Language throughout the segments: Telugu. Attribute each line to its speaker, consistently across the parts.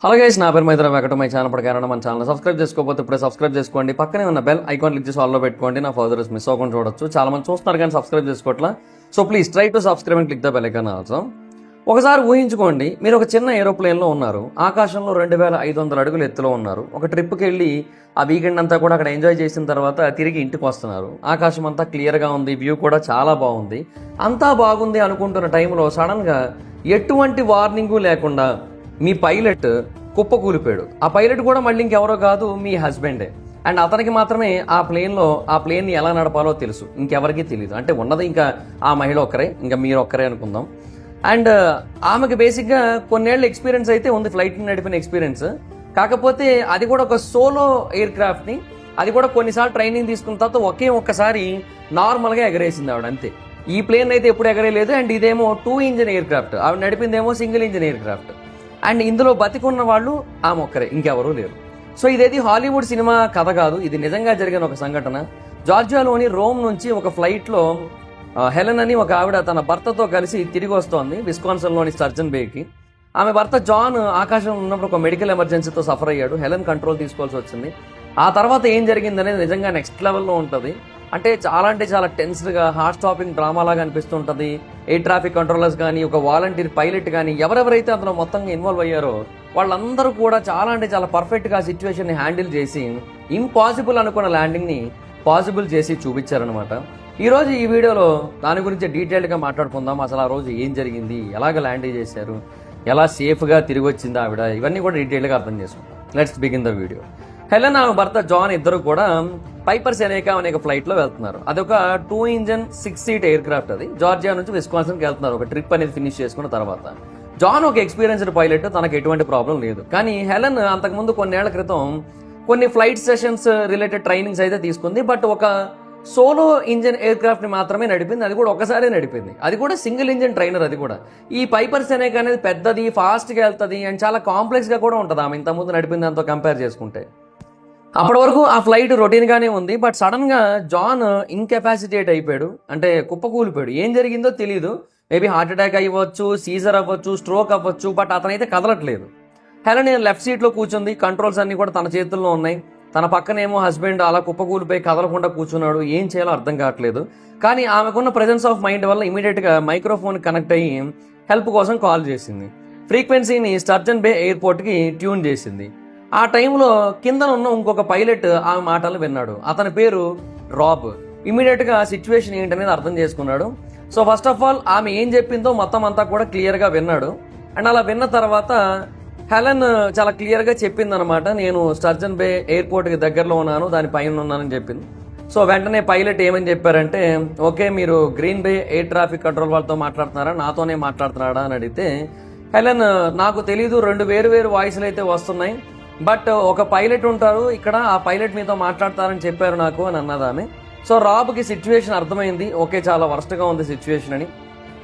Speaker 1: హలో గైస్, నా పేరు మైత్ర వెంకట. మై ఛానల్ పడకారణ మన ఛానల్ సబ్స్క్రైబ్ చేసుకోకపోతే ఇప్పుడే సబ్స్క్రైబ్ చేసుకోండి. పక్కనే ఉన్న బెల్ ఐకాన్ క్లిక్ చేసి ఆల్లో పెట్టుకోండి. నా ఫర్దర్స్ మిస్ అవ్వకుండా చూడొచ్చు. చాలా మంది చూస్తున్నారు కానీ సబ్స్క్రైబ్ చేసుకోవట్లా. So please try to subscribe and click the bell icon also. ఒకసారి ఊహించుకోండి, మీరు ఒక చిన్న ఏరోప్లేన్లో ఉన్నారు. ఆకాశంలో 2500 అడుగులు ఎత్తులో ఉన్నారు. ఒక ట్రిప్కి వెళ్ళి ఆ వీకెండ్ అంతా కూడా అక్కడ ఎంజాయ్ చేసిన తర్వాత తిరిగి ఇంటికి వస్తున్నారు. ఆకాశం అంతా క్లియర్గా ఉంది, వ్యూ కూడా చాలా బాగుంది. అంతా బాగుంది అనుకుంటున్న టైంలో సడన్గా ఎటువంటి వార్నింగు లేకుండా మీ పైలట్ కుప్పకూలిపోయాడు. ఆ పైలట్ కూడా మళ్ళీ ఇంకెవరో కాదు, మీ హస్బెండే. అండ్ అతనికి మాత్రమే ఆ ప్లేన్ని ఎలా నడపాలో తెలుసు, ఇంకెవరికి తెలియదు. అంటే ఉన్నది ఇంకా ఆ మహిళ ఒక్కరే, ఇంకా మీరు ఒక్కరే అనుకుందాం. అండ్ ఆమెకి బేసిక్గా కొన్నేళ్ళ ఎక్స్పీరియన్స్ అయితే ఉంది, ఫ్లైట్ నడిపిన ఎక్స్పీరియన్స్. కాకపోతే అది కూడా ఒక సోలో ఎయిర్ క్రాఫ్ట్ని, అది కూడా కొన్నిసార్లు ట్రైనింగ్ తీసుకున్న తర్వాత ఒక్కసారి నార్మల్గా ఎగరేసింది ఆవిడ, అంతే. ఈ ప్లేన్ అయితే ఎప్పుడు ఎగరేయలేదు. అండ్ ఇదేమో 2 ఇంజిన్ ఎయిర్ క్రాఫ్ట్, ఆవిడ నడిపిందేమో single engine aircraft. And ఇందులో బతికున్న వాళ్ళు ఆమె ఒక్కరే, ఇంకెవరూ లేరు. సో ఇదేది హాలీవుడ్ సినిమా కథ కాదు, ఇది నిజంగా జరిగిన ఒక సంఘటన. జార్జియాలోని రోమ్ నుంచి ఒక ఫ్లైట్లో హెలెన్ అని ఒక ఆవిడ తన భర్తతో కలిసి తిరిగి వస్తోంది విస్కాన్సన్లోని స్టర్జన్ బేకి. ఆమె భర్త జాన్ ఆకాశంలో ఉన్నప్పుడు ఒక మెడికల్ ఎమర్జెన్సీతో సఫర్ అయ్యాడు. హెలెన్ కంట్రోల్ తీసుకోవాల్సి వచ్చింది. ఆ తర్వాత ఏం జరిగిందనేది నిజంగా నెక్స్ట్ లెవెల్లో ఉంటుంది. అంటే చాలా టెన్స్డ్గా హార్ట్ స్టాపింగ్ డ్రామా లాగా అనిపిస్తుంటుంది. ఎయిర్ ట్రాఫిక్ కంట్రోలర్స్ కానీ, ఒక వాలంటీర్ పైలట్ కానీ, ఎవరెవరైతే అందులో మొత్తంగా ఇన్వాల్వ్ అయ్యారో వాళ్ళందరూ కూడా చాలా పర్ఫెక్ట్గా ఆ సిచ్యువేషన్ని హ్యాండిల్ చేసి ఇంపాసిబుల్ అనుకున్న ల్యాండింగ్ని పాసిబుల్ చేసి చూపించారనమాట. ఈరోజు ఈ వీడియోలో దాని గురించి డీటెయిల్గా మాట్లాడుకుందాం. అసలు ఆ రోజు ఏం జరిగింది, ఎలాగ ల్యాండ్ చేశారు, ఎలా సేఫ్గా తిరిగి వచ్చింది ఆవిడ, ఇవన్నీ కూడా డీటెయిల్గా అర్థం చేసుకుంటాం. Let's begin the video. Helen ఆమె భర్త జాన్ ఇద్దరు కూడా పైపర్ సెనేకా అనే ఫ్లైట్లో వెళ్తున్నారు. అదొక 2 ఇంజిన్ 6 సీట్ ఎయిర్ క్రాఫ్ట్. అది జార్జియా నుంచి విస్కాన్సన్కి వెళ్తున్నారు ఒక ట్రిప్ అనేది ఫినిష్ చేసుకున్న తర్వాత. జాన్ ఒక ఎక్స్పీరియన్స్డ్ పైలట్, తనకు ఎటువంటి ప్రాబ్లం లేదు. కానీ హెలెన్ అంతకుముందు కొన్నేళ్ల క్రితం కొన్ని ఫ్లైట్ సెషన్స్ రిలేటెడ్ ట్రైనింగ్స్ అయితే తీసుకుంది. బట్ ఒక సోలో ఇంజిన్ ఎయిర్ క్రాఫ్ట్ని మాత్రమే నడిపింది, అది కూడా ఒకసారి నడిపింది. అది కూడా సింగిల్ ఇంజిన్ ట్రైనర్. అది కూడా ఈ పైపర్ సెనేకా అనేది పెద్దది, ఫాస్ట్గా వెళ్తుంది అండ్ చాలా కాంప్లెక్స్గా కూడా ఉంటుంది ఆమె ఇంతకుముందు నడిపింది దాంతో కంపేర్ చేసుకుంటే. అప్పటి వరకు ఆ ఫ్లైట్ రొటీన్గానే ఉంది. బట్ సడన్గా జాన్ ఇన్కెపాసిటేట్ అయిపోయాడు, అంటే కుప్పకూలిపోయాడు. ఏం జరిగిందో తెలియదు. మేబీ హార్ట్ అటాక్ అవ్వచ్చు, సీజర్ అవ్వచ్చు, స్ట్రోక్ అవ్వచ్చు. బట్ అతనైతే కదలట్లేదు. హెలెన్ లెఫ్ట్ సీట్లో కూర్చుంది, కంట్రోల్స్ అన్నీ కూడా తన చేతుల్లో ఉన్నాయి. తన పక్కనేమో హస్బెండ్ అలా కుప్పకూలిపోయి కదలకుండా కూర్చున్నాడు. ఏం చేయాలో అర్థం కావట్లేదు. కానీ ఆమెకున్న ప్రెజెన్స్ ఆఫ్ మైండ్ వల్ల ఇమీడియట్గా మైక్రోఫోన్ కనెక్ట్ అయ్యి హెల్ప్ కోసం కాల్ చేసింది. ఫ్రీక్వెన్సీని స్టర్జన్ బే ఎయిర్పోర్ట్కి ట్యూన్ చేసింది. ఆ టైంలో కింద ఉన్న ఇంకొక పైలట్ ఆమె మాటలు విన్నాడు. అతని పేరు రాబ్. ఇమీడియట్గా సిచ్యువేషన్ ఏంటనేది అర్థం చేసుకున్నాడు. సో ఫస్ట్ ఆఫ్ ఆల్ ఆమె ఏం చెప్పిందో మొత్తం అంతా కూడా క్లియర్గా విన్నాడు. అండ్ అలా విన్న తర్వాత హెలెన్ చాలా క్లియర్గా చెప్పిందనమాట, నేను స్టర్జన్ బే ఎయిర్పోర్ట్కి దగ్గరలో ఉన్నాను, దాని పైన ఉన్నానని చెప్పింది. సో వెంటనే పైలట్ ఏమని చెప్పారంటే, ఓకే మీరు Green Bay air traffic control వాళ్ళతో మాట్లాడుతున్నారా, నాతోనే మాట్లాడుతున్నాడా అని అడిగితే హెలెన్ నాకు తెలీదు, 2 వేరు వాయిస్లు అయితే వస్తున్నాయి. బట్ ఒక పైలట్ ఉంటారు ఇక్కడ, ఆ పైలట్ మీతో మాట్లాడతారని చెప్పారు నాకు అని అన్నది ఆమె. సో రాబ్కి సిచ్యువేషన్ అర్థమైంది, ఓకే చాలా వర్స్ట్గా ఉంది సిచ్యువేషన్ అని.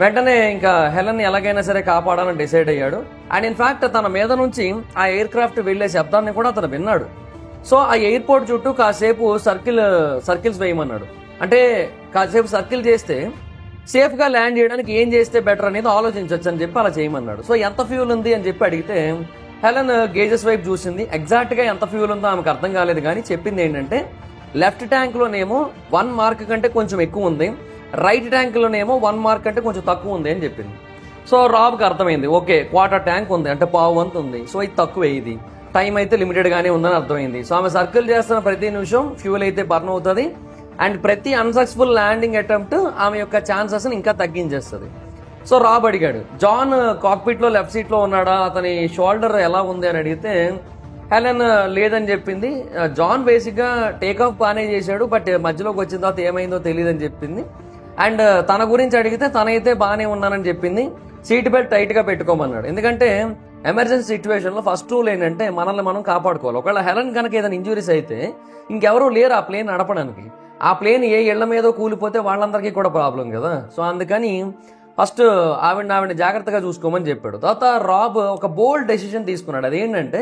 Speaker 1: వెంటనే ఇంకా హెలెన్ ఎలాగైనా సరే కాపాడాలని డిసైడ్ అయ్యాడు. అండ్ ఇన్ఫ్యాక్ట్ తన మీద నుంచి ఆ ఎయిర్ క్రాఫ్ట్ వెళ్లే శబ్దాన్ని కూడా అతను విన్నాడు. సో ఆ ఎయిర్పోర్ట్ చుట్టూ కాసేపు సర్కిల్స్ వేయమన్నాడు. అంటే కాసేపు సర్కిల్ చేస్తే సేఫ్గా ల్యాండ్ చేయడానికి ఏం చేస్తే బెటర్ అనేది ఆలోచించవచ్చు అని చెప్పి అలా చేయమన్నాడు. సో ఎంత ఫ్యూల్ ఉంది అని చెప్పి అడిగితే హెలెన్ గేజెస్ వైపు చూసింది. ఎగ్జాక్ట్గా ఎంత ఫ్యూల్ ఉందో ఆమెకు అర్థం కాలేదు. కానీ చెప్పింది ఏంటంటే లెఫ్ట్ ట్యాంక్లోనేమో 1 మార్క్ కంటే కొంచెం ఎక్కువ ఉంది, రైట్ ట్యాంక్లోనేమో 1 మార్క్ కంటే కొంచెం తక్కువ ఉంది అని చెప్పింది. సో రాబ్కి అర్థమైంది, ఓకే 1/4 ట్యాంక్ ఉంది, అంటే పావు వంతు ఉంది. సో ఇది తక్కువే, ఇది టైం అయితే లిమిటెడ్గానే ఉందని అర్థమైంది. సో ఆమె సర్కిల్ చేస్తున్న ప్రతి నిమిషం ఫ్యూల్ అయితే బర్న్ అవుతుంది. అండ్ ప్రతి అన్సక్సెస్ఫుల్ ల్యాండింగ్ అటెంప్ట్ ఆమె యొక్క ఛాన్సెస్ని ఇంకా తగ్గించేస్తుంది. సో రాబ్ అడిగాడు, జాన్ కాక్పిట్లో లెఫ్ట్ సీట్లో ఉన్నాడా, అతని షోల్డర్ ఎలా ఉంది అని అడిగితే హెలెన్ లేదని చెప్పింది. జాన్ బేసిక్గా టేకాఫ్ బాగానే చేశాడు, బట్ మధ్యలోకి వచ్చిన తర్వాత ఏమైందో తెలియదని చెప్పింది. అండ్ తన గురించి అడిగితే తనైతే బాగానే ఉన్నానని చెప్పింది. సీట్ బెల్ట్ టైట్గా పెట్టుకోమన్నాడు. ఎందుకంటే ఎమర్జెన్సీ సిచ్యువేషన్లో ఫస్ట్ రూల్ ఏంటంటే మనల్ని మనం కాపాడుకోవాలి. ఒకవేళ హెలెన్ కనుక ఏదైనా ఇంజురీస్ అయితే ఇంకెవరూ లేరు ఆ ప్లేన్ నడపడానికి. ఆ ప్లేన్ ఏ ఇళ్ల మీదో కూలిపోతే వాళ్ళందరికీ కూడా ప్రాబ్లం కదా. సో అందుకని ఫస్ట్ ఆవిడ జాగ్రత్తగా చూసుకోమని చెప్పాడు. తర్వాత రాబ్ ఒక బోల్డ్ డెసిషన్ తీసుకున్నాడు. అదేంటంటే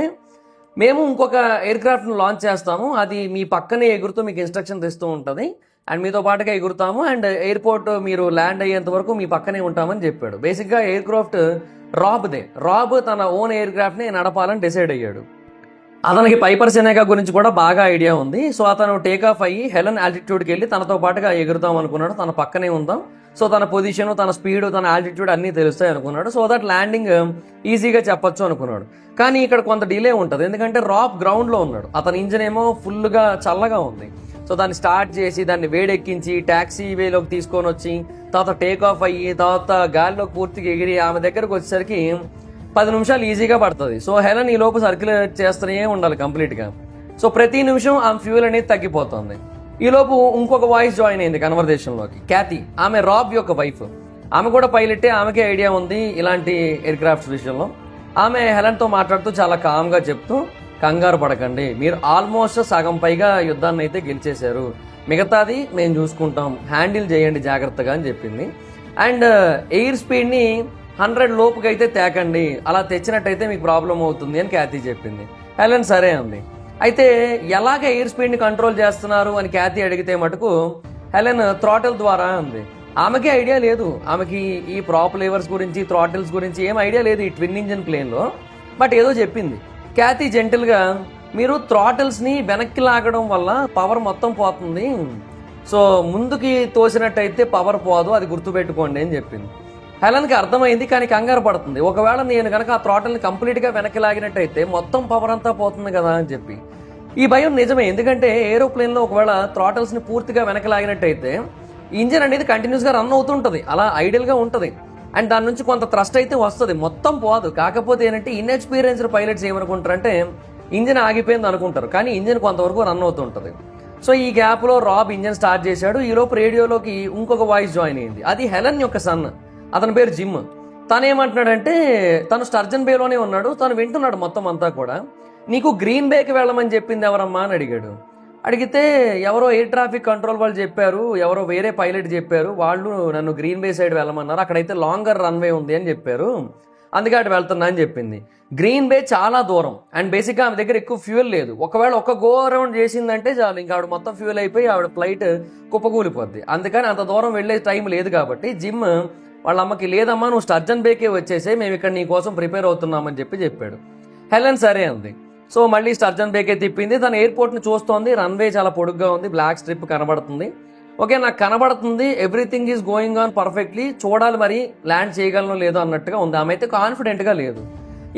Speaker 1: మేము ఇంకొక ఎయిర్ క్రాఫ్ట్ను లాంచ్ చేస్తాము, అది మీ పక్కనే ఎగురుతూ మీకు ఇన్స్ట్రక్షన్ ఇస్తూ ఉంటుంది అండ్ మీతో పాటుగా ఎగురుతాము అండ్ ఎయిర్పోర్ట్ మీరు ల్యాండ్ అయ్యేంత వరకు మీ పక్కనే ఉంటామని చెప్పాడు. బేసిక్గా ఎయిర్ క్రాఫ్ట్ రాబ్ తన ఓన్ ఎయిర్ క్రాఫ్ట్ని నడపాలని డిసైడ్ అయ్యాడు. అతనికి పైపర్ సెనేకా గురించి కూడా బాగా ఐడియా ఉంది. సో అతను టేక్ ఆఫ్ అయ్యి హెలెన్ ఆల్టిట్యూడ్కి వెళ్ళి తనతో పాటుగా ఎగురుదాం అనుకున్నాడు. తన పక్కనే ఉందాం, సో తన పొజిషన్, తన స్పీడ్, తన ఆల్టిట్యూడ్ అన్నీ తెలుస్తాయి అనుకున్నాడు. సో దట్ ల్యాండింగ్ ఈజీగా చెప్పొచ్చు అనుకున్నాడు. కానీ ఇక్కడ కొంత డిలే ఉంటుంది, ఎందుకంటే రాబ్ గ్రౌండ్లో ఉన్నాడు. అతని ఇంజిన్ ఏమో ఫుల్గా చల్లగా ఉంది. సో దాన్ని స్టార్ట్ చేసి దాన్ని వేడెక్కించి ట్యాక్సీ వేలోకి తీసుకొని వచ్చి తర్వాత టేక్ ఆఫ్ అయ్యి తర్వాత గాలిలోకి పూర్తిగా ఎగిరి ఆమె దగ్గరకు వచ్చేసరికి 10 నిమిషాలు ఈజీగా పడుతుంది. సో హెలెన్ ఈ లోపు సర్క్యులేట్ చేస్తూనే ఉండాలి కంప్లీట్గా. సో ప్రతి నిమిషం ఆమె ఫ్యూయల్ అనేది తగ్గిపోతుంది. ఈ లోపు ఇంకొక వాయిస్ జాయిన్ అయింది కన్వర్జేషన్లోకి, క్యాథీ. ఆమె రాబ్ యొక్క వైఫ్. ఆమె కూడా పైలటే, ఆమెకే ఐడియా ఉంది ఇలాంటి ఎయిర్ క్రాఫ్ట్స్ విషయంలో. ఆమె హెలెన్తో మాట్లాడుతూ చాలా కామ్గా చెప్తూ, కంగారు పడకండి, మీరు ఆల్మోస్ట్ సగం పైగా యుద్ధాన్ని అయితే గెలిచేశారు, మిగతాది మేము చూసుకుంటాం, హ్యాండిల్ చేయండి జాగ్రత్తగా అని చెప్పింది. అండ్ ఎయిర్ స్పీడ్ని 100 లోపుకి అయితే తేకండి, అలా తెచ్చినట్టయితే మీకు ప్రాబ్లం అవుతుంది అని క్యాథీ చెప్పింది. హెలెన్ సరే అంది. అయితే ఎలాగ ఎయిర్ స్పీడ్ని కంట్రోల్ చేస్తున్నారు అని క్యాథీ అడిగితే మటుకు హెలెన్ థ్రాటిల్ ద్వారా అంది. ఆమెకి ఐడియా లేదు, ఆమెకి ఈ ప్రాప్ లేవర్స్ గురించి థ్రాటిల్స్ గురించి ఏం ఐడియా లేదు ఈ ట్విన్ ఇంజిన్ ప్లేన్లో. బట్ ఏదో చెప్పింది. క్యాథీ జెంటిల్గా, మీరు థ్రాటిల్స్ని వెనక్కి లాగడం వల్ల పవర్ మొత్తం పోతుంది, సో ముందుకి తోసినట్టయితే పవర్ పోదు, అది గుర్తుపెట్టుకోండి అని చెప్పింది. హెలెన్కి అర్థమైంది, కానీ కంగారు పడుతుంది. ఒకవేళ నేను కనుక ఆ థ్రాటిల్ని కంప్లీట్గా వెనక్కి లాగినట్టయితే మొత్తం పవర్ అంతా పోతుంది కదా అని చెప్పి. ఈ భయం నిజమే, ఎందుకంటే ఏరోప్లేన్లో ఒకవేళ థ్రాటిల్స్ని పూర్తిగా వెనక్కి లాగినట్టయితే ఇంజిన్ అనేది కంటిన్యూస్గా రన్ అవుతుంటుంది, అలా ఐడియల్గా ఉంటుంది. అండ్ దాని నుంచి కొంత థ్రస్ట్ అయితే వస్తుంది, మొత్తం పోదు. కాకపోతే ఏంటంటే ఇన్ఎక్స్పీరియన్స్డ్ పైలట్స్ ఏమనుకుంటారంటే ఇంజిన్ ఆగిపోయింది అనుకుంటారు, కానీ ఇంజిన్ కొంతవరకు రన్ అవుతుంటుంది. సో ఈ గ్యాప్లో రాబ్ ఇంజిన్ స్టార్ట్ చేశాడు. ఈలోపు రేడియోలోకి ఇంకొక వాయిస్ జాయిన్ అయింది. అది హెలెన్ యొక్క సన్, అతని పేరు జిమ్. తను ఏమంటున్నాడంటే, తను స్టర్జన్ బేలోనే ఉన్నాడు, తను వింటున్నాడు మొత్తం అంతా కూడా. నీకు గ్రీన్ బేకి వెళ్ళమని చెప్పింది ఎవరమ్మా అని అడిగాడు. అడిగితే ఎవరో ఎయిర్ ట్రాఫిక్ కంట్రోల్ వాళ్ళు చెప్పారు, ఎవరో వేరే పైలట్ చెప్పారు, వాళ్ళు నన్ను గ్రీన్ బే సైడ్ వెళ్ళమన్నారు, అక్కడైతే లాంగర్ రన్వే ఉంది అని చెప్పారు, అందుకే అటు వెళ్తున్నా అని చెప్పింది. గ్రీన్ బే చాలా దూరం అండ్ బేసిక్గా ఆమె దగ్గర ఎక్కువ ఫ్యూయల్ లేదు. ఒకవేళ ఒక గో అరౌండ్ చేసిందంటే చాలు, ఇంకా ఆవిడ మొత్తం ఫ్యూయల్ అయిపోయి ఆవిడ ఫ్లైట్ కుప్పకూలిపోద్ది. అందుకని అంత దూరం వెళ్ళే టైం లేదు కాబట్టి జిమ్ వాళ్ళ అమ్మకి, లేదమ్మా నువ్వు స్టర్జన్ బేకే వచ్చేసే, మేము ఇక్కడ నీ కోసం ప్రిపేర్ అవుతున్నామని చెప్పాడు. హెలెన్ సరే అంది. సో మళ్ళీ స్టర్జన్ బేకే తిప్పింది. తన ఎయిర్పోర్ట్ని చూస్తోంది, రన్వే చాలా పొడుగ్గా ఉంది, బ్లాక్ స్ట్రిప్ కనబడుతుంది. ఓకే నాకు కనబడుతుంది, everything is going on perfectly, చూడాలి మరి ల్యాండ్ చేయగలను లేదో అన్నట్టుగా ఉంది. ఆమె అయితే కాన్ఫిడెంట్గా లేదు.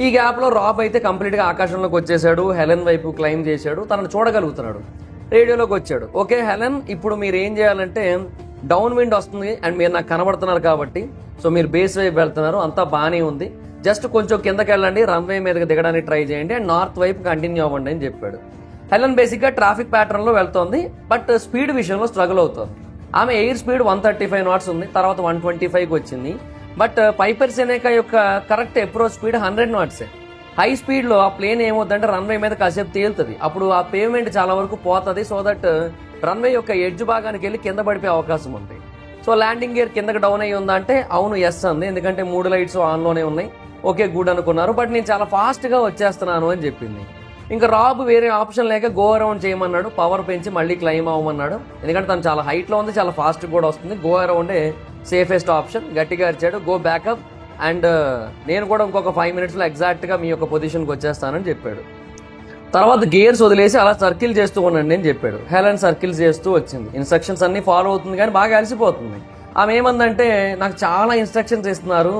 Speaker 1: ఈ గ్యాప్లో రాబ్ అయితే కంప్లీట్గా ఆకాశంలోకి వచ్చేసాడు, హెలెన్ వైపు క్లైమ్ చేశాడు, తనను చూడగలుగుతున్నాడు. రేడియోలోకి వచ్చాడు. ఓకే హెలెన్, ఇప్పుడు మీరు ఏం చేయాలంటే, డౌన్ విండ్ వస్తుంది అండ్ మీరు నాకు కనబడుతున్నారు కాబట్టి, సో మీరు బేస్ వైపు వెళ్తున్నారు, అంతా బాగానే ఉంది, జస్ట్ కొంచెం కిందకి వెళ్ళండి, రన్వే మీదకి దిగడానికి ట్రై చేయండి అండ్ నార్త్ వైపు కంటిన్యూ అవ్వండి అని చెప్పాడు. హెలెన్ బేసిక్గా ట్రాఫిక్ ప్యాటర్న్లో వెళ్తోంది, బట్ స్పీడ్ విషయంలో స్ట్రగుల్ అవుతుంది. ఆమె ఎయిర్ స్పీడ్ 135 knots ఉంది, తర్వాత 125కి వచ్చింది. బట్ పైపర్ సెనేకా యొక్క correct approach speed 100 knots. High స్పీడ్లో ఆ ప్లేన్ ఏమవుతుందంటే రన్వే మీద కాసేపు తేలుతుంది, అప్పుడు ఆ పేమెంట్ చాలా వరకు పోతుంది. సో దట్ రన్వే యొక్క ఎడ్జ్ భాగానికి వెళ్ళి కింద పడిపోయే అవకాశం ఉంది. సో ల్యాండింగ్ గేర్ కిందకి డౌన్ అయ్యి ఉందా అంటే అవును, ఎస్ అంది, ఎందుకంటే 3 లైట్స్ ఆన్లోనే ఉన్నాయి. ఓకే గుడ్ అనుకున్నారు, బట్ నేను చాలా ఫాస్ట్గా వచ్చేస్తున్నాను అని చెప్పింది. ఇంకా రాబ్ వేరే ఆప్షన్ లేక గో అరౌండ్ చేయమన్నాడు, పవర్ పెంచి మళ్ళీ క్లైమ్ అవ్వమన్నాడు, ఎందుకంటే తను చాలా హైట్లో ఉంది, చాలా ఫాస్ట్ కూడా వస్తుంది. గో అరౌండే సేఫెస్ట్ ఆప్షన్. గట్టిగా అరిచాడు, గో బ్యాకప్ అండ్ నేను కూడా ఇంకొక 5 minutesలో ఎగ్జాక్ట్గా మీ యొక్క పొజిషన్కి వచ్చేస్తానని చెప్పాడు. తర్వాత గేర్స్ వదిలేసి అలా సర్కిల్ చేస్తూ ఉండండి అని చెప్పాడు. హెలెన్ సర్కిల్స్ చేస్తూ వచ్చింది, ఇన్స్ట్రక్షన్స్ అన్నీ ఫాలో అవుతుంది, కానీ బాగా అలసిపోతుంది. ఆమె ఏమందంటే, నాకు చాలా ఇన్స్ట్రక్షన్స్ ఇస్తున్నారు,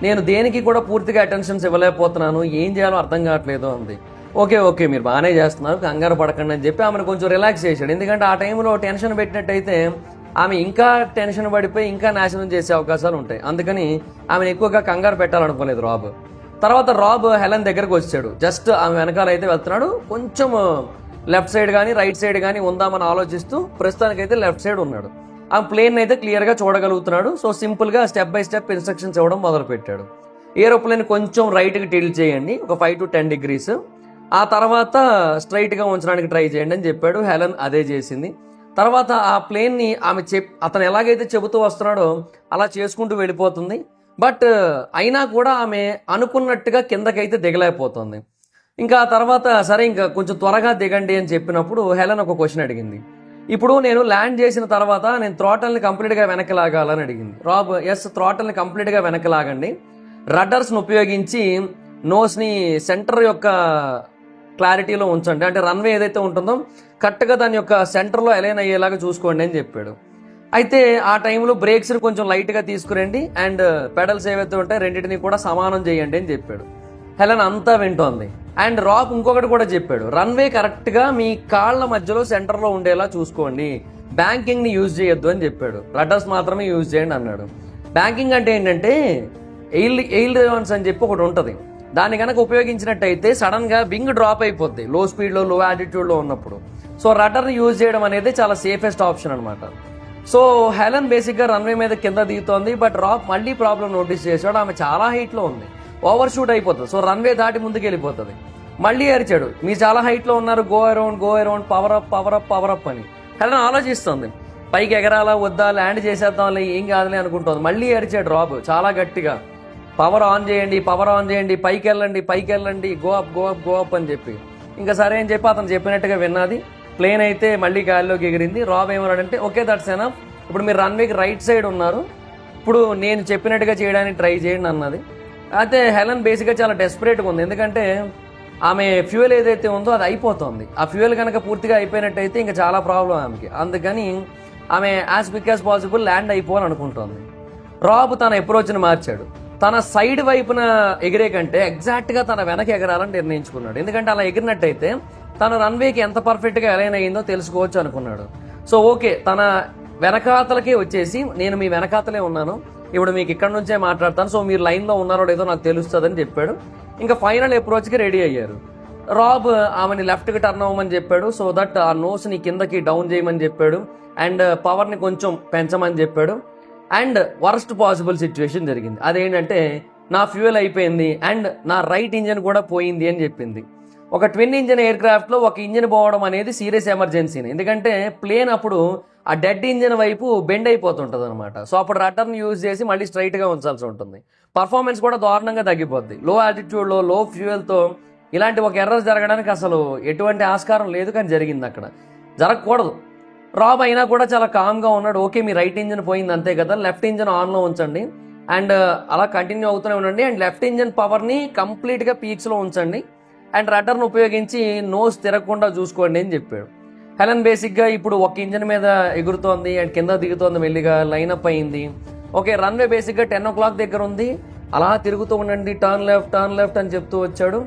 Speaker 1: నేను దేనికి కూడా పూర్తిగా అటెన్షన్స్ ఇవ్వలేకపోతున్నాను, ఏం చేయాలో అర్థం కావట్లేదు అంది. ఓకే మీరు బాగానే చేస్తున్నారు, కంగారు పడకండి అని చెప్పి ఆమెను కొంచెం రిలాక్స్ చేశాడు. ఎందుకంటే ఆ టైంలో టెన్షన్ పెట్టినట్టయితే ఆమె ఇంకా టెన్షన్ పడిపోయి ఇంకా నాశనం చేసే అవకాశాలు ఉంటాయి. అందుకని ఆమెను ఎక్కువగా కంగారు పెట్టాలనుకోలేదు రాబ్. తర్వాత రాబ్ హెలెన్ దగ్గరకు వచ్చాడు, జస్ట్ ఆమె వెనకాల అయితే వెళ్తున్నాడు, కొంచెం లెఫ్ట్ సైడ్ కానీ రైట్ సైడ్ కానీ ఉందామని ఆలోచిస్తూ ప్రస్తుతానికైతే లెఫ్ట్ సైడ్ ఉన్నాడు. ఆ ప్లేన్ అయితే క్లియర్గా చూడగలుగుతున్నాడు. సో సింపుల్గా స్టెప్ బై స్టెప్ ఇన్స్ట్రక్షన్స్ ఇవ్వడం మొదలుపెట్టాడు. ఏరోప్లేన్ కొంచెం రైట్కి టిల్ట్ చేయండి, ఒక 5 to 10 degrees, ఆ తర్వాత స్ట్రైట్గా ఉంచడానికి ట్రై చేయండి అని చెప్పాడు. హెలెన్ అదే చేసింది. తర్వాత ఆ ప్లేన్ని ఆమె అతను ఎలాగైతే చెబుతూ వస్తున్నాడో అలా చేసుకుంటూ వెళ్ళిపోతుంది. బట్ అయినా కూడా ఆమె అనుకున్నట్టుగా కిందకైతే దిగలేకపోతుంది. ఇంకా ఆ తర్వాత సరే ఇంకా కొంచెం త్వరగా దిగండి అని చెప్పినప్పుడు హెలెన్ ఒక క్వశ్చన్ అడిగింది. ఇప్పుడు నేను ల్యాండ్ చేసిన తర్వాత నేను థ్రాటల్ని కంప్లీట్గా వెనక్కి లాగాలని అడిగింది. రాబ్ ఎస్ థ్రాటల్ని కంప్లీట్గా వెనక్కి లాగండి, రడ్డర్స్ని ఉపయోగించి నోస్ని సెంటర్ యొక్క క్లారిటీలో ఉంచండి, అంటే రన్వే ఏదైతే ఉంటుందో కరెక్ట్గా దాని యొక్క సెంటర్లో అలైన్ అయ్యేలాగా చూసుకోండి అని చెప్పాడు. అయితే ఆ టైంలో బ్రేక్స్ని కొంచెం లైట్గా తీసుకురండి అండ్ పెడల్స్ ఏవైతే ఉంటాయో రెండింటిని కూడా సమానం చేయండి అని చెప్పాడు. హెలెన్ అంతా వింటోంది. అండ్ రాబ్ ఇంకొకటి కూడా చెప్పాడు, రన్వే కరెక్ట్గా మీ కాళ్ళ మధ్యలో సెంటర్లో ఉండేలా చూసుకోండి, బ్యాంకింగ్ని యూజ్ చేయొద్దు అని చెప్పాడు. రడ్డర్స్ మాత్రమే యూజ్ చేయండి అన్నాడు. బ్యాంకింగ్ అంటే ఏంటంటే ఎయిల్ రివాన్స్ అని చెప్పి ఒకటి ఉంటుంది, దాన్ని కనుక ఉపయోగించినట్టయితే సడన్గా వింగ్ డ్రాప్ అయిపోద్ది లో స్పీడ్లో లో యాటిట్యూడ్లో ఉన్నప్పుడు. సో రడ్డర్ని యూజ్ చేయడం అనేది చాలా సేఫెస్ట్ ఆప్షన్ అనమాట. సో హెలెన్ బేసిక్గా రన్వే మీద కింద దిగుతోంది, బట్ రాబ్ మళ్ళీ ప్రాబ్లం నోటీస్ చేశాడు. ఆమె చాలా హైట్లో ఉంది, ఓవర్ షూట్ అయిపోతుంది, సో రన్వే దాటి ముందుకు వెళ్ళిపోతుంది. మళ్ళీ అరిచాడు, మీరు చాలా హైట్లో ఉన్నారు, గో అరౌండ్ పవర్ అప్ అని. హెలెన్ ఆలోచిస్తుంది, పైకి ఎగరాలా వద్దా, ల్యాండ్ చేసేద్దాంలే, ఏం కాదులే అనుకుంటుంది. మళ్ళీ అరిచాడు రాబ్ చాలా గట్టిగా, పవర్ ఆన్ చేయండి, పైకి వెళ్ళండి, గో అప్ అని చెప్పి. ఇంకా సరే అని చెప్పి అతను చెప్పినట్టుగా విన్నది. ప్లేన్ అయితే మళ్ళీ గాలిలోకి ఎగిరింది. రాబ్ ఏమన్నాడంటే, ఓకే దట్స్ ఎనఫ్, ఇప్పుడు మీరు రన్వేకి రైట్ సైడ్ ఉన్నారు, ఇప్పుడు నేను చెప్పినట్టుగా చేయడానికి ట్రై చేయండి అన్నది. అయితే హెలెన్ బేసిక్గా చాలా డెస్పరేట్గా ఉంది, ఎందుకంటే ఆమె ఫ్యూయల్ ఏదైతే ఉందో అది అయిపోతుంది. ఆ ఫ్యూయల్ కనుక పూర్తిగా అయిపోయినట్టయితే ఇంకా చాలా ప్రాబ్లం ఆమెకి. అందుకని ఆమె as quick as possible land అయిపోవాలనుకుంటోంది. రాబ్ తన అప్రోచ్ని మార్చాడు, తన సైడ్ వైపున ఎగిరే కంటే ఎగ్జాక్ట్గా తన వెనక ఎగరాలని నిర్ణయించుకున్నాడు. ఎందుకంటే అలా ఎగిరినట్టయితే తన రన్వేకి ఎంత పర్ఫెక్ట్గా అలైన్ అయ్యిందో తెలుసుకోవచ్చు అనుకున్నాడు. సో ఓకే, తన వెనకాతలకే వచ్చేసి నేను మీ వెనకాతలే ఉన్నాను, ఇప్పుడు మీకు ఇక్కడ నుంచే మాట్లాడతాను, సో మీరు లైన్లో ఉన్నారో లేదో నాకు తెలుస్తుందని చెప్పాడు. ఇంకా ఫైనల్ అప్రోచ్కి రెడీ అయ్యారు. రాబ్ ఆమెని లెఫ్ట్కి టర్న్ అవ్వమని చెప్పాడు, సో దట్ ఆ నోస్ని కిందకి డౌన్ చేయమని చెప్పాడు అండ్ పవర్ని కొంచెం పెంచమని చెప్పాడు. అండ్ వర్స్ట్ పాసిబుల్ సిచ్యువేషన్ జరిగింది, అదేంటంటే నా ఫ్యూయల్ అయిపోయింది అండ్ నా రైట్ ఇంజన్ కూడా పోయింది అని చెప్పింది. ఒక ట్విన్ ఇంజన్ ఎయిర్ క్రాఫ్ట్లో ఒక ఇంజన్ పోవడం అనేది సీరియస్ ఎమర్జెన్సీని, ఎందుకంటే ప్లేన్ అప్పుడు ఆ డెడ్ ఇంజన్ వైపు బెండ్ అయిపోతుంటుంది అనమాట. సో అప్పుడు రడ్డర్ని యూజ్ చేసి మళ్ళీ స్ట్రైట్గా ఉంచాల్సి ఉంటుంది. పర్ఫార్మెన్స్ కూడా దారుణంగా తగ్గిపోద్ది. లో ఆల్టిట్యూడ్లో లో ఫ్యూయల్తో ఇలాంటి ఒక ఎర్రర్ జరగడానికి అసలు ఎటువంటి ఆస్కారం లేదు, కానీ జరిగింది. అక్కడ జరగకూడదు. రాబ్ అయినా కూడా చాలా కామ్గా ఉన్నాడు. ఓకే, మీ రైట్ ఇంజన్ పోయింది అంతే కదా, లెఫ్ట్ ఇంజన్ ఆన్లో ఉంచండి అండ్ అలా కంటిన్యూ అవుతూనే ఉండండి అండ్ లెఫ్ట్ ఇంజన్ పవర్ని కంప్లీట్గా పీక్స్లో ఉంచండి అండ్ రడ్డర్ను ఉపయోగించి నోస్ తిరగకుండా చూసుకోండి అని చెప్పాడు. హెలెన్ బేసిక్గా ఇప్పుడు ఒక ఇంజన్ మీద ఎగురుతోంది అండ్ కింద దిగుతోంది, మెల్లిగా లైనప్ అయింది. ఓకే, రన్వే బేసిక్గా 10 o'clock దగ్గర ఉంది, అలా తిరుగుతూ ఉండండి, టర్న్ లెఫ్ట్ అని చెప్తూ వచ్చాడు.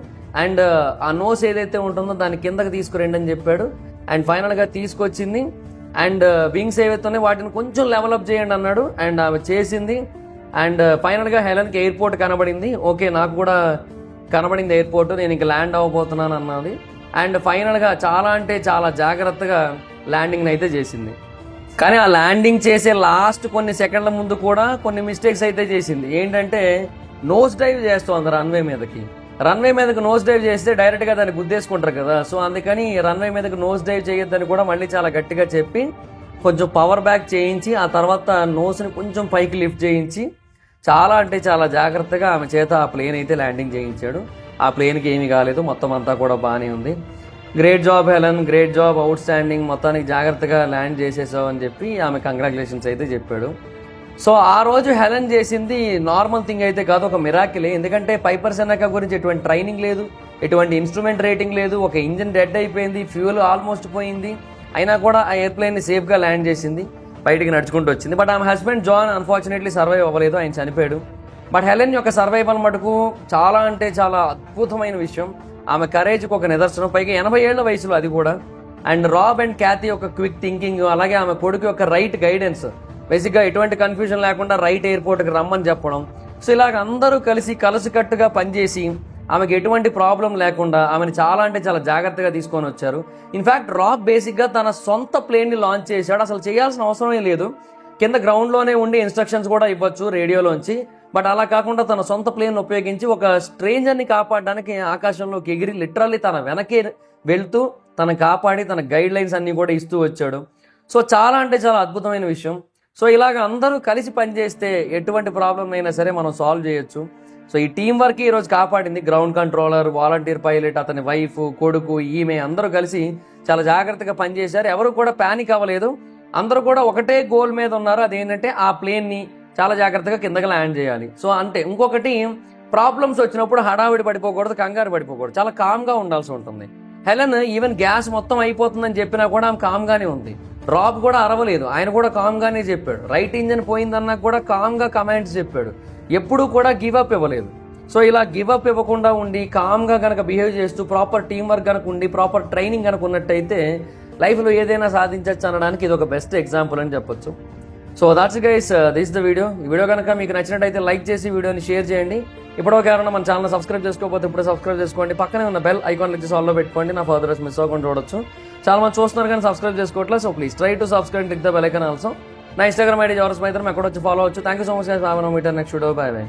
Speaker 1: అండ్ ఆ నోస్ ఏదైతే ఉంటుందో దాన్ని కిందకి తీసుకురండి అని చెప్పాడు. అండ్ ఫైనల్గా తీసుకొచ్చింది అండ్ వింగ్స్ ఏవైతే ఉన్నాయో వాటిని కొంచెం లెవెలప్ చేయండి అన్నాడు అండ్ ఆమె చేసింది. అండ్ ఫైనల్గా హెలెన్కి ఎయిర్పోర్ట్ కనబడింది. ఓకే, నాకు కూడా కనబడింది ఎయిర్పోర్ట్, నేను ఇంక ల్యాండ్ అవ్వబోతున్నాను అన్నది. అండ్ ఫైనల్గా చాలా అంటే చాలా జాగ్రత్తగా ల్యాండింగ్ అయితే చేసింది. కానీ ఆ ల్యాండింగ్ చేసే లాస్ట్ కొన్ని సెకండ్ల ముందు కూడా కొన్ని మిస్టేక్స్ అయితే చేసింది. ఏంటంటే నోస్ డైవ్ చేస్తోంది రన్వే మీదకి నోస్ డైవ్ చేస్తే డైరెక్ట్గా దాన్ని గుద్దేసుకుంటారు కదా, సో అందుకని రన్వే మీదకి నోస్ డైవ్ చేయొద్దని కూడా మళ్ళీ చాలా గట్టిగా చెప్పి కొంచెం పవర్ బ్యాక్ చేయించి ఆ తర్వాత నోస్ని కొంచెం పైకి లిఫ్ట్ చేయించి చాలా అంటే చాలా జాగ్రత్తగా ఆమె చేత ఆ ప్లేన్ అయితే ల్యాండింగ్ చేయించాడు. ఆ ప్లేన్కి ఏమీ కాలేదు, మొత్తం అంతా కూడా బాగానే ఉంది. Great job Helen, great job, out standing, మొత్తానికి జాగ్రత్తగా ల్యాండ్ చేసేసావు అని చెప్పి ఆమె కంగ్రాచులేషన్స్ అయితే చెప్పాడు. సో ఆ రోజు హెలెన్ చేసింది నార్మల్ థింగ్ అయితే కాదు, ఒక మిరాకిలే. ఎందుకంటే పైపర్ సెనకా గురించి ఎటువంటి ట్రైనింగ్ లేదు, ఎటువంటి ఇన్స్ట్రుమెంట్ రేటింగ్ లేదు, ఒక ఇంజిన్ డెడ్ అయిపోయింది, ఫ్యూయల్ ఆల్మోస్ట్ పోయింది, అయినా కూడా ఆ ఎయిర్ప్లేన్ని సేఫ్గా ల్యాండ్ చేసింది, బయటికి నడుచుకుంటూ వచ్చింది. బట్ ఆమె హస్బెండ్ జాన్ అన్ఫార్చునేట్లీ సర్వైవ్ అవ్వలేదు, ఆయన చనిపోయాడు. బట్ హెలెన్ యొక్క సర్వైవల్ మటుకు చాలా అంటే చాలా అద్భుతమైన విషయం. ఆమె కరేజ్కి ఒక నిదర్శనం, పైగా 80 ఏళ్ల వయసులో అది కూడా. అండ్ రాబ్ అండ్ క్యాథీ యొక్క క్విక్ థింకింగ్, అలాగే ఆమె కొడుకు యొక్క రైట్ గైడెన్స్, బేసిక్గా ఎటువంటి కన్ఫ్యూజన్ లేకుండా రైట్ ఎయిర్పోర్ట్కి రమ్మని చెప్పడం. సో ఇలాగ అందరూ కలిసికట్టుగా పనిచేసి ఆమెకి ఎటువంటి ప్రాబ్లం లేకుండా ఆమెను చాలా అంటే చాలా జాగ్రత్తగా తీసుకొని వచ్చారు. ఇన్ఫ్యాక్ట్ రాబ్ బేసిక్గా తన సొంత ప్లేన్ని లాంచ్ చేశాడు, అసలు చేయాల్సిన అవసరమే లేదు, కింద గ్రౌండ్లోనే ఉండి ఇన్స్ట్రక్షన్స్ కూడా ఇవ్వచ్చు రేడియోలోంచి. బట్ అలా కాకుండా తన సొంత ప్లేన్ ఉపయోగించి ఒక స్ట్రేంజర్ని కాపాడడానికి ఆకాశంలోకి ఎగిరి లిటరల్లీ తన వెనకే వెళ్తూ తను కాపాడి తన గైడ్ లైన్స్ అన్నీ కూడా ఇస్తూ వచ్చాడు. సో చాలా అంటే చాలా అద్భుతమైన విషయం. సో ఇలాగ అందరూ కలిసి పనిచేస్తే ఎటువంటి ప్రాబ్లం అయినా సరే మనం సాల్వ్ చేయొచ్చు. సో ఈ టీం వర్క్ ఈరోజు కాపాడింది. గ్రౌండ్ కంట్రోలర్, వాలంటీర్ పైలట్, అతని వైఫ్, కొడుకు, ఈమె అందరూ కలిసి చాలా జాగ్రత్తగా పనిచేశారు. ఎవరు కూడా ప్యానిక్ అవ్వలేదు, అందరూ కూడా ఒకటే గోల్ మీద ఉన్నారు, అదేంటంటే ఆ ప్లేన్ని చాలా జాగ్రత్తగా కిందకి ల్యాండ్ చేయాలి. సో అంటే ఇంకొకటి, ప్రాబ్లమ్స్ వచ్చినప్పుడు హడావిడి పడిపోకూడదు, కంగారు పడిపోకూడదు, చాలా కామ్గా ఉండాల్సి ఉంటుంది. హెలెన్ ఈవెన్ గ్యాస్ మొత్తం అయిపోతుందని చెప్పినా కూడా ఆమె కామ్గానే ఉంది. రాబ్ కూడా అరవలేదు, ఆయన కూడా కామ్గానే చెప్పాడు. రైట్ ఇంజన్ పోయిందన్నా కూడా కామ్గా కమాండ్స్ చెప్పాడు, ఎప్పుడూ కూడా గివ్ అప్ ఇవ్వలేదు. సో ఇలా గివ్ అప్ ఇవ్వకుండా ఉండి కామ్గా కనుక బిహేవ్ చేస్తూ ప్రాపర్ టీం వర్క్ కనుక ఉండి ప్రాపర్ ట్రైనింగ్ కనుక ఉన్నట్టయితే లైఫ్లో ఏదైనా సాధించవచ్చు అనడానికి ఇది ఒక బెస్ట్ ఎగ్జాంపుల్ అని చెప్పొచ్చు. So that's guys, this the video. ఈ వీడియో కనుక మీకు నచ్చినట్టయితే లైక్ చేసి వీడియోని షేర్ చేయండి. ఇప్పటివరకు ఎవరైనా మన ఛానల్ సబ్స్క్రైబ్ చేసుకోకపోతే ఇప్పుడే సబ్స్క్రైబ్ చేసుకోండి. పక్కనే ఉన్న బెల్ ఐకాన్ క్లిక్ చేసి ఆల్లో పెట్టుకోండి, నా ఫర్దర్స్ మిస్ అవ్వకుండా చూడొచ్చు. చాలా మంది చూస్తున్నారు కానీ సబ్స్క్రైబ్ చేసుకోవట్లేదు. So please try to subscribe, click the bell icon also. నా ఇన్స్టాగ్రామ్ ఐడి జోరస్ మైత్రం, ఎక్కడ వచ్చి ఫాలో అవచ్చు. Thank you so much guys. Bye, next video. Bye by.